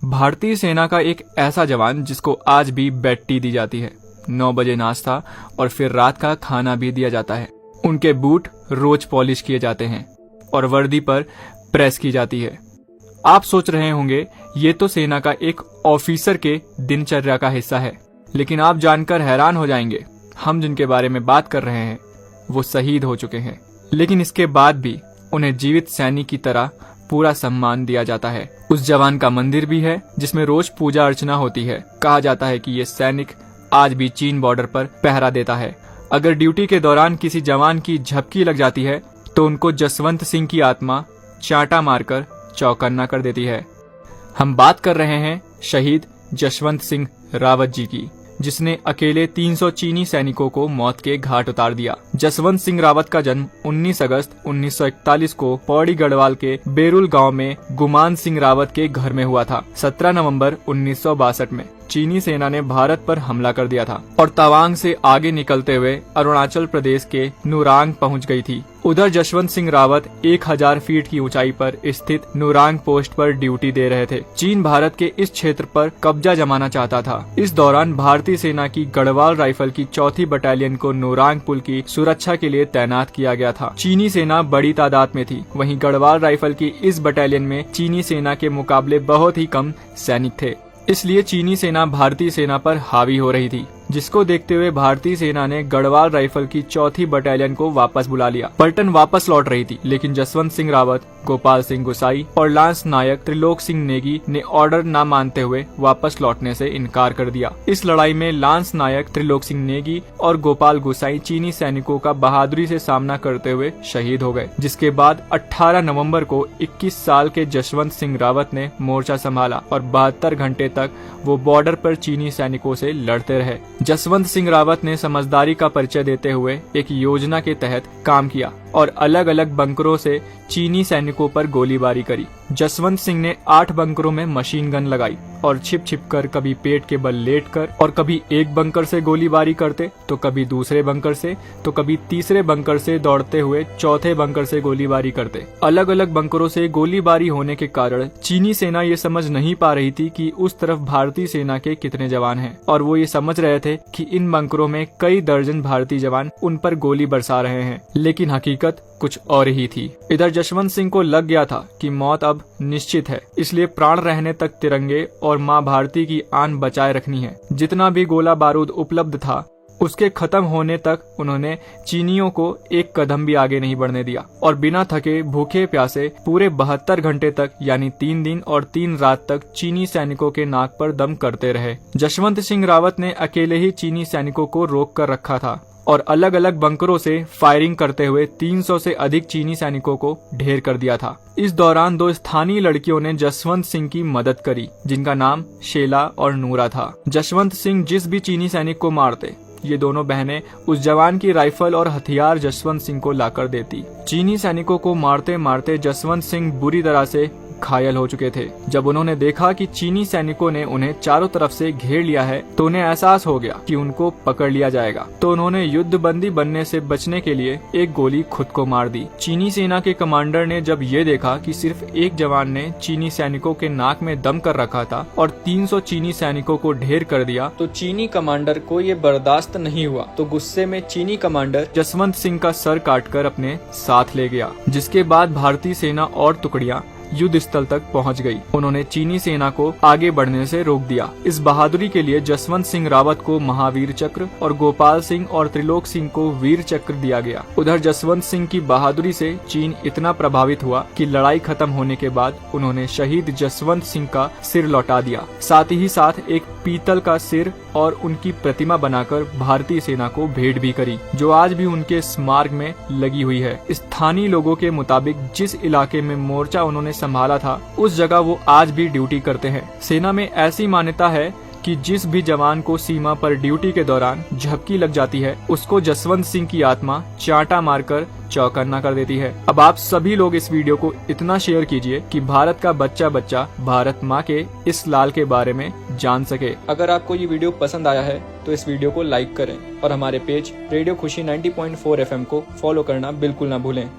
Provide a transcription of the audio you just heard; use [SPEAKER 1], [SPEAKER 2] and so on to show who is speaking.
[SPEAKER 1] भारतीय सेना का एक ऐसा जवान जिसको आज भी बेड टी दी जाती है, 9 बजे नाश्ता और फिर रात का खाना भी दिया जाता है। उनके बूट रोज पॉलिश किए जाते हैं और वर्दी पर प्रेस की जाती है। आप सोच रहे होंगे ये तो सेना का एक ऑफिसर के दिनचर्या का हिस्सा है, लेकिन आप जानकर हैरान हो जाएंगे, हम जिनके बारे में बात कर रहे हैं वो शहीद हो चुके हैं, लेकिन इसके बाद भी उन्हें जीवित सैनिक की तरह पूरा सम्मान दिया जाता है। उस जवान का मंदिर भी है जिसमें रोज पूजा अर्चना होती है। कहा जाता है कि ये सैनिक आज भी चीन बॉर्डर पर पहरा देता है। अगर ड्यूटी के दौरान किसी जवान की झपकी लग जाती है तो उनको जसवंत सिंह की आत्मा चांटा मारकर चौकन्ना कर देती है। हम बात कर रहे हैं शहीद जसवंत सिंह रावत जी की, जिसने अकेले 300 चीनी सैनिकों को मौत के घाट उतार दिया। जसवंत सिंह रावत का जन्म 19 अगस्त 1941 को पौड़ी गढ़वाल के बेरुल गांव में गुमान सिंह रावत के घर में हुआ था। 17 नवंबर 1962 में चीनी सेना ने भारत पर हमला कर दिया था और तवांग से आगे निकलते हुए अरुणाचल प्रदेश के नुरांग पहुंच गई थी। उधर जसवंत सिंह रावत 1000 फीट की ऊंचाई पर स्थित नुरांग पोस्ट पर ड्यूटी दे रहे थे। चीन भारत के इस क्षेत्र पर कब्जा जमाना चाहता था। इस दौरान भारतीय सेना की गढ़वाल राइफल की 4थी बटालियन को नुरांग पुल की सुरक्षा के लिए तैनात किया गया था। चीनी सेना बड़ी तादाद में थी, वहीं गढ़वाल राइफल की इस बटालियन में चीनी सेना के मुकाबले बहुत ही कम सैनिक थे, इसलिए चीनी सेना भारतीय सेना पर हावी हो रही थी, जिसको देखते हुए भारतीय सेना ने गढ़वाल राइफल की 4थी बटालियन को वापस बुला लिया। पलटन वापस लौट रही थी, लेकिन जसवंत सिंह रावत, गोपाल सिंह गुसाई और लांस नायक त्रिलोक सिंह नेगी ने ऑर्डर न मानते हुए वापस लौटने से इनकार कर दिया। इस लड़ाई में लांस नायक, त्रिलोक सिंह नेगी और गोपाल गुसाई चीनी सैनिकों का बहादुरी से सामना करते हुए शहीद हो गए, जिसके बाद 18 नवंबर को 21 साल के जसवंत सिंह रावत ने मोर्चा संभाला और 72 घंटे तक वो बॉर्डर पर चीनी सैनिकों से लड़ते रहे। जसवंत सिंह रावत ने समझदारी का परिचय देते हुए एक योजना के तहत काम किया और अलग अलग बंकरों से चीनी सैनिकों पर गोलीबारी करी। जसवंत सिंह ने 8 बंकरों में मशीन गन लगाई और छिप छिप कर कभी पेट के बल लेट कर और कभी एक बंकर से गोलीबारी करते तो कभी दूसरे बंकर से तो कभी तीसरे बंकर से दौड़ते हुए चौथे बंकर से गोलीबारी करते। अलग अलग बंकरों से गोलीबारी होने के कारण चीनी सेना ये समझ नहीं पा रही थी कि उस तरफ भारतीय सेना के कितने जवान हैं, और वो ये समझ रहे थे कि इन बंकरों में कई दर्जन भारतीय जवान उन पर गोली बरसा रहे हैं, लेकिन हकीकत कुछ और ही थी। इधर जसवंत सिंह को लग गया था कि मौत अब निश्चित है, इसलिए प्राण रहने तक तिरंगे और माँ भारती की आन बचाए रखनी है। जितना भी गोला बारूद उपलब्ध था उसके खत्म होने तक उन्होंने चीनियों को एक कदम भी आगे नहीं बढ़ने दिया और बिना थके भूखे प्यासे पूरे 72 घंटे तक यानी 3 दिन और 3 रात तक चीनी सैनिकों के नाक पर दम करते रहे। जसवंत सिंह रावत ने अकेले ही चीनी सैनिकों को रोक कर रखा था और अलग अलग बंकरों से फायरिंग करते हुए 300 से अधिक चीनी सैनिकों को ढेर कर दिया था। इस दौरान 2 स्थानीय लड़कियों ने जसवंत सिंह की मदद करी, जिनका नाम शेला और नूरा था। जसवंत सिंह जिस भी चीनी सैनिक को मारते, ये दोनों बहनें उस जवान की राइफल और हथियार जसवंत सिंह को लाकर देती। चीनी सैनिकों को मारते मारते जसवंत सिंह बुरी तरह से घायल हो चुके थे। जब उन्होंने देखा कि चीनी सैनिकों ने उन्हें चारों तरफ से घेर लिया है तो उन्हें एहसास हो गया कि उनको पकड़ लिया जाएगा, तो उन्होंने युद्ध बंदी बनने से बचने के लिए एक गोली खुद को मार दी। चीनी सेना के कमांडर ने जब ये देखा कि सिर्फ एक जवान ने चीनी सैनिकों के नाक में दम कर रखा था और 300 चीनी सैनिकों को ढेर कर दिया, तो चीनी कमांडर को ये बर्दाश्त नहीं हुआ, तो गुस्से में चीनी कमांडर जसवंत सिंह का सर काटकर अपने साथ ले गया। जिसके बाद भारतीय सेना और टुकड़ियां युद्ध स्थल तक पहुंच गई। उन्होंने चीनी सेना को आगे बढ़ने से रोक दिया। इस बहादुरी के लिए जसवंत सिंह रावत को महावीर चक्र और गोपाल सिंह और त्रिलोक सिंह को वीर चक्र दिया गया। उधर जसवंत सिंह की बहादुरी से चीन इतना प्रभावित हुआ कि लड़ाई खत्म होने के बाद उन्होंने शहीद जसवंत सिंह का सिर लौटा दिया। साथ ही साथ एक पीतल का सिर और उनकी प्रतिमा बनाकर भारतीय सेना को भेंट भी करी, जो आज भी उनके स्मारक में लगी हुई है। स्थानीय लोगों के मुताबिक जिस इलाके में मोर्चा उन्होंने संभाला था उस जगह वो आज भी ड्यूटी करते हैं। सेना में ऐसी मान्यता है कि जिस भी जवान को सीमा पर ड्यूटी के दौरान झपकी लग जाती है उसको जसवंत सिंह की आत्मा चांटा मारकर चौकन्ना कर देती है। अब आप सभी लोग इस वीडियो को इतना शेयर कीजिए कि भारत का बच्चा बच्चा भारत माँ के इस लाल के बारे में जान सके। अगर आपको ये वीडियो पसंद आया है तो इस वीडियो को लाइक करें और हमारे पेज रेडियो खुशी 90.4 FM को फॉलो करना बिल्कुल ना भूलें।